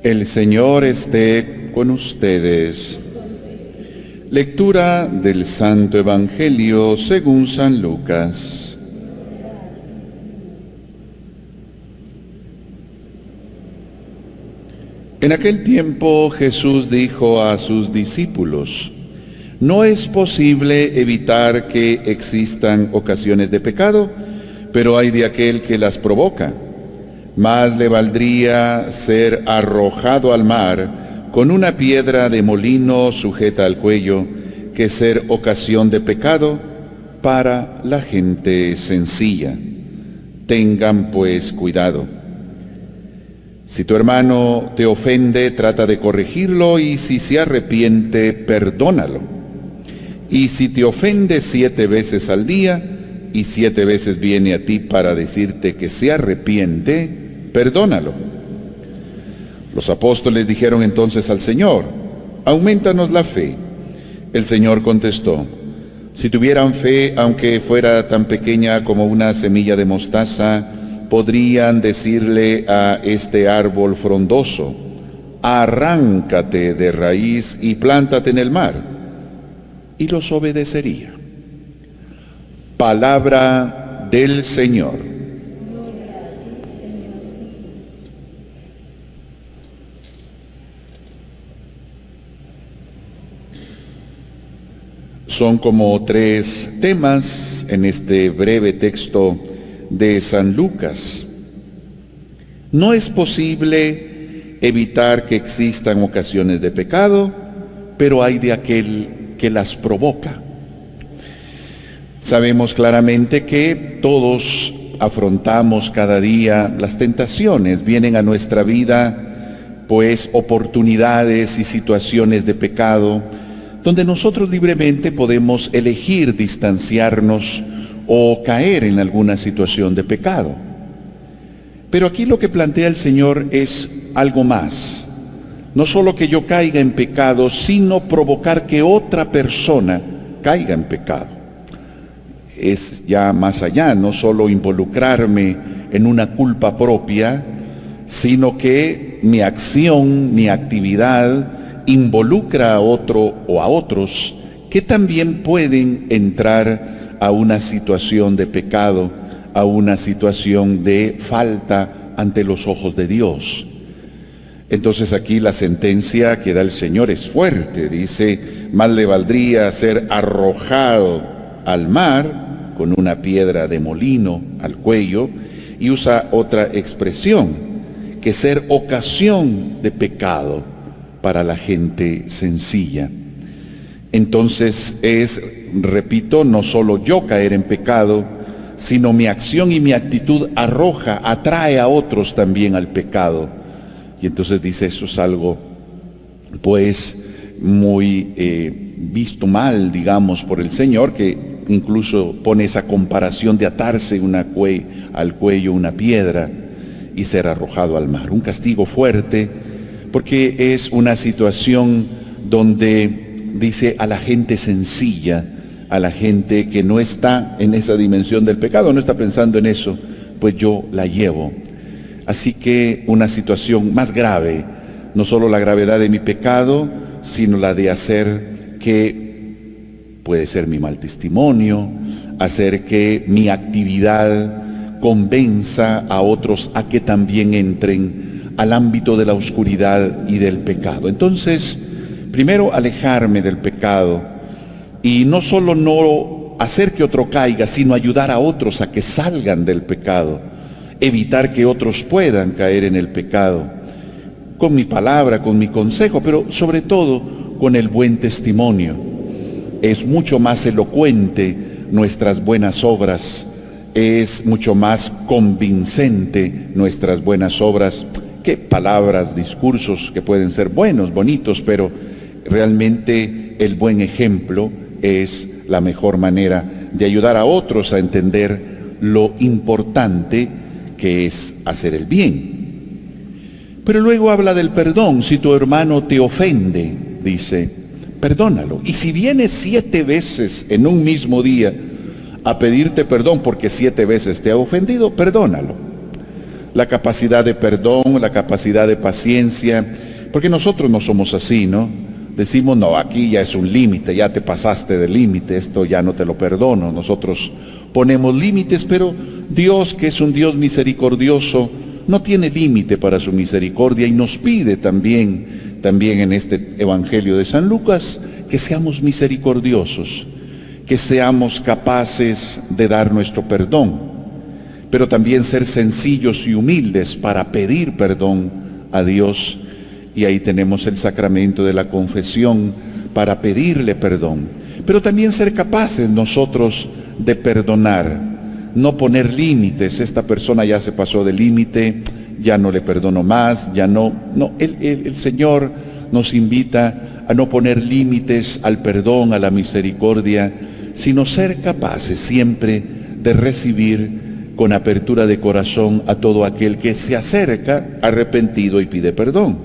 El Señor esté con ustedes. Lectura del Santo Evangelio según San Lucas. En aquel tiempo Jesús dijo a sus discípulos: no es posible evitar que existan ocasiones de pecado, pero hay de aquel que las provoca. Más le valdría ser arrojado al mar con una piedra de molino sujeta al cuello que ser ocasión de pecado para la gente sencilla. Tengan pues cuidado. Si tu hermano te ofende, trata de corregirlo, y si se arrepiente, perdónalo. Y si te ofende 7 veces al día, y 7 veces viene a ti para decirte que se arrepiente, perdónalo. Los apóstoles dijeron entonces al Señor: aumentanos la fe. El Señor contestó: si tuvieran fe, aunque fuera tan pequeña como una semilla de mostaza, podrían decirle a este árbol frondoso: arráncate de raíz y plántate en el mar, y los obedecería. Palabra del Señor. Son como 3 temas en este breve texto de San Lucas. No es posible evitar que existan ocasiones de pecado, pero hay de aquel que las provoca. Sabemos claramente que todos afrontamos cada día las tentaciones. Vienen a nuestra vida, pues, oportunidades y situaciones de pecado, donde nosotros libremente podemos elegir distanciarnos o caer en alguna situación de pecado. Pero aquí lo que plantea el Señor es algo más. No solo que yo caiga en pecado, sino provocar que otra persona caiga en pecado. Es ya más allá, no solo involucrarme en una culpa propia, sino que mi acción, mi actividad, involucra a otro o a otros que también pueden entrar a una situación de pecado, a una situación de falta ante los ojos de Dios. Entonces aquí la sentencia que da el Señor es fuerte. Dice: más le valdría ser arrojado al mar con una piedra de molino al cuello, y usa otra expresión, que ser ocasión de pecado para la gente sencilla. Entonces es, repito, no solo yo caer en pecado, sino mi acción y mi actitud atrae a otros también al pecado. Y entonces dice, eso es algo, pues, muy visto mal, digamos, por el Señor, que incluso pone esa comparación de atarse al cuello una piedra y ser arrojado al mar. Un castigo fuerte, porque es una situación donde dice a la gente sencilla, a la gente que no está en esa dimensión del pecado, no está pensando en eso, pues yo la llevo. Así que una situación más grave, no solo la gravedad de mi pecado, sino la de hacer que, puede ser mi mal testimonio, hacer que mi actividad convenza a otros a que también entren al ámbito de la oscuridad y del pecado. Entonces, primero alejarme del pecado, y no solo no hacer que otro caiga, sino ayudar a otros a que salgan del pecado, evitar que otros puedan caer en el pecado, con mi palabra, con mi consejo, pero sobre todo con el buen testimonio. Es mucho más elocuente nuestras buenas obras, es mucho más convincente nuestras buenas obras que palabras, discursos que pueden ser buenos, bonitos, pero realmente el buen ejemplo es la mejor manera de ayudar a otros a entender lo importante que es hacer el bien. Pero luego habla del perdón. Si tu hermano te ofende, dice, perdónalo. Y si viene 7 veces en un mismo día a pedirte perdón porque 7 veces te ha ofendido, perdónalo. la capacidad de perdón, la capacidad de paciencia, porque nosotros no somos así, ¿no? Decimos, no, aquí ya es un límite, ya te pasaste del límite, esto ya no te lo perdono. Nosotros ponemos límites, pero Dios, que es un Dios misericordioso, no tiene límite para su misericordia y nos pide también en este Evangelio de San Lucas, que seamos misericordiosos, que seamos capaces de dar nuestro perdón, pero también ser sencillos y humildes para pedir perdón a Dios. Y ahí tenemos el sacramento de la confesión para pedirle perdón, pero también ser capaces nosotros de perdonar, no poner límites. Esta persona ya se pasó del límite, ya no le perdono más, ya no. El Señor nos invita a no poner límites al perdón, a la misericordia, sino ser capaces siempre de recibir con apertura de corazón a todo aquel que se acerca arrepentido y pide perdón.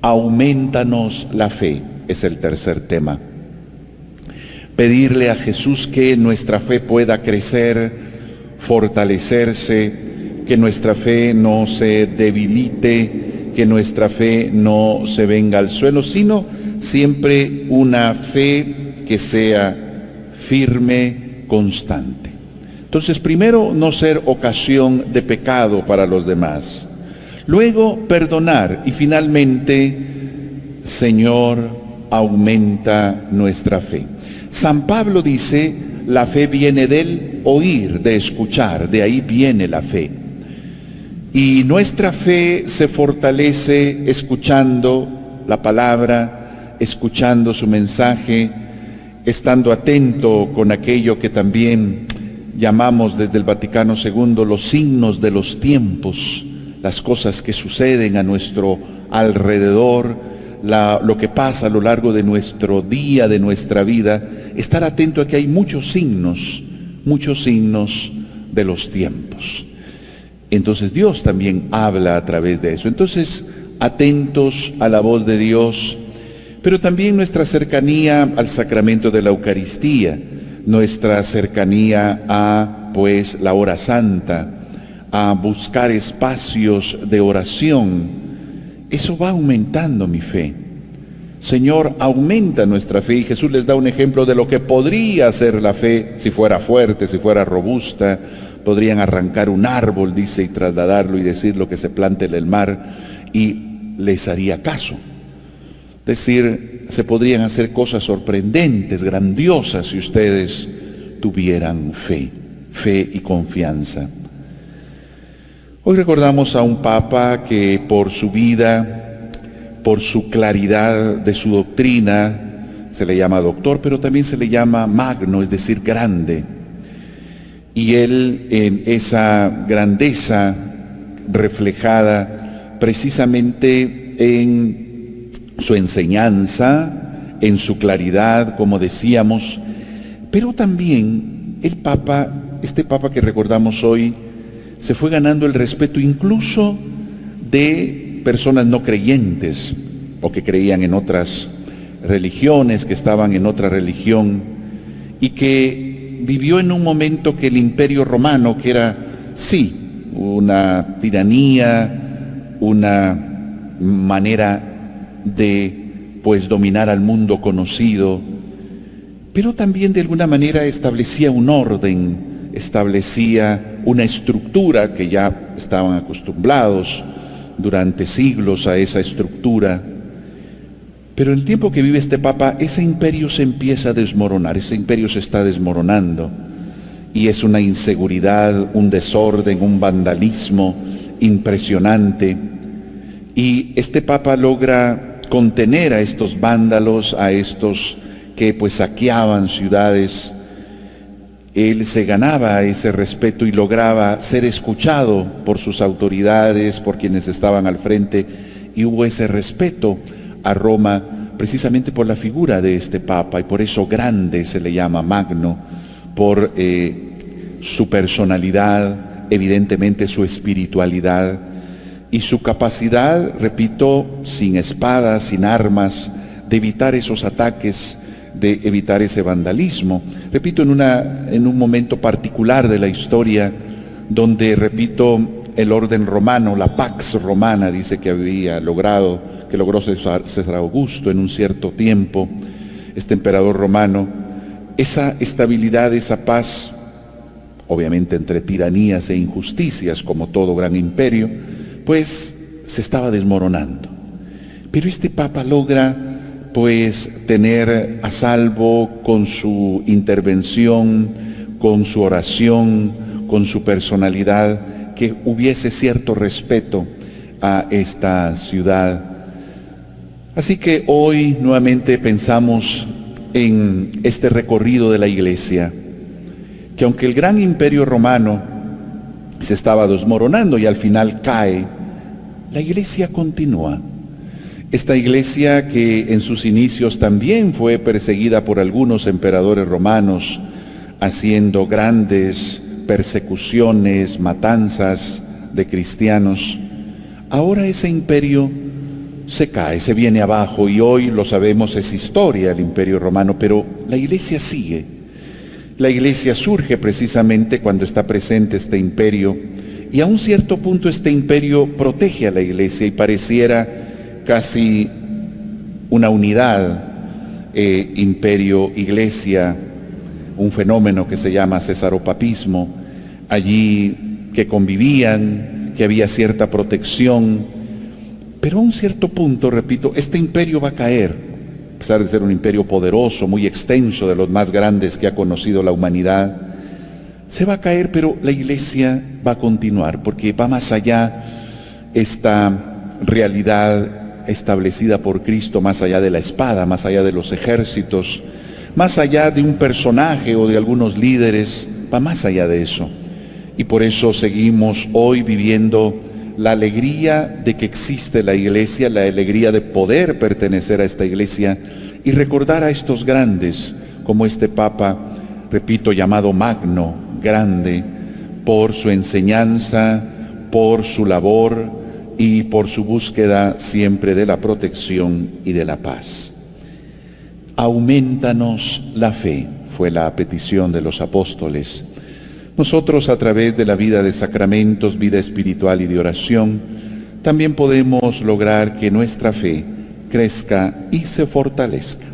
Aumentanos la fe, es el tercer tema. Pedirle a Jesús que nuestra fe pueda crecer, fortalecerse, que nuestra fe no se debilite, que nuestra fe no se venga al suelo, sino siempre una fe que sea firme, constante. Entonces, primero, no ser ocasión de pecado para los demás. Luego, perdonar. Y finalmente, Señor, aumenta nuestra fe. San Pablo dice, la fe viene del oír, de escuchar, de ahí viene la fe. Y nuestra fe se fortalece escuchando la palabra, escuchando su mensaje, estando atento con aquello que también llamamos desde el Vaticano II los signos de los tiempos, las cosas que suceden a nuestro alrededor, lo que pasa a lo largo de nuestro día, de nuestra vida, estar atento a que hay muchos signos de los tiempos. Entonces Dios también habla a través de eso. Entonces, atentos a la voz de Dios, pero también nuestra cercanía al sacramento de la Eucaristía, nuestra cercanía a, pues, la hora santa, a buscar espacios de oración. Eso va aumentando mi fe. Señor, aumenta nuestra fe. Y Jesús les da un ejemplo de lo que podría ser la fe si fuera fuerte, si fuera robusta. Podrían arrancar un árbol, dice, y trasladarlo y decirlo que se plante en el mar y les haría caso. Es decir, se podrían hacer cosas sorprendentes, grandiosas, si ustedes tuvieran fe y confianza. Hoy recordamos a un papa que por su vida, por su claridad de su doctrina, se le llama doctor, pero también se le llama magno, es decir, grande. Y él, en esa grandeza reflejada precisamente en su enseñanza, en su claridad, como decíamos, pero también el Papa, este Papa que recordamos hoy, se fue ganando el respeto incluso de personas no creyentes o que creían en otras religiones, que estaban en otra religión y que vivió en un momento que el Imperio Romano, que era, sí, una tiranía, una manera de, pues, dominar al mundo conocido, pero también de alguna manera establecía un orden, establecía una estructura que ya estaban acostumbrados durante siglos a esa estructura. Pero en el tiempo que vive este Papa, ese imperio se empieza a desmoronar, ese imperio se está desmoronando y es una inseguridad, un desorden, un vandalismo impresionante. Y este Papa logra contener a estos vándalos, a estos que pues saqueaban ciudades. Él se ganaba ese respeto y lograba ser escuchado por sus autoridades, por quienes estaban al frente, y hubo ese respeto a Roma precisamente por la figura de este Papa, y por eso grande se le llama magno, por su personalidad, evidentemente su espiritualidad y su capacidad, repito, sin espadas, sin armas, de evitar esos ataques, de evitar ese vandalismo. Repito, en un momento particular de la historia, donde, repito, el orden romano, la Pax Romana, dice que logró César Augusto en un cierto tiempo, este emperador romano, esa estabilidad, esa paz, obviamente entre tiranías e injusticias, como todo gran imperio, pues se estaba desmoronando. Pero este Papa logra pues tener a salvo con su intervención, con su oración, con su personalidad, que hubiese cierto respeto a esta ciudad. Así que hoy nuevamente pensamos en este recorrido de la Iglesia, que aunque el gran imperio romano se estaba desmoronando y al final cae, la Iglesia continúa. Esta Iglesia que en sus inicios también fue perseguida por algunos emperadores romanos, haciendo grandes persecuciones, matanzas de cristianos, ahora ese imperio se cae, se viene abajo, y hoy lo sabemos, es historia el imperio romano, pero la Iglesia sigue. La Iglesia surge precisamente cuando está presente este imperio, y a un cierto punto este imperio protege a la Iglesia y pareciera casi una unidad, imperio-iglesia, un fenómeno que se llama cesaropapismo, allí que convivían, que había cierta protección, pero a un cierto punto, repito, este imperio va a caer, a pesar de ser un imperio poderoso, muy extenso, de los más grandes que ha conocido la humanidad. Se va a caer, pero la Iglesia va a continuar, porque va más allá esta realidad establecida por Cristo, más allá de la espada, más allá de los ejércitos, más allá de un personaje o de algunos líderes, va más allá de eso. Y por eso seguimos hoy viviendo la alegría de que existe la Iglesia, la alegría de poder pertenecer a esta Iglesia y recordar a estos grandes, como este Papa, repito, llamado Magno, grande, por su enseñanza, por su labor y por su búsqueda siempre de la protección y de la paz. Aumentanos la fe, fue la petición de los apóstoles. Nosotros, a través de la vida de sacramentos, vida espiritual y de oración, también podemos lograr que nuestra fe crezca y se fortalezca.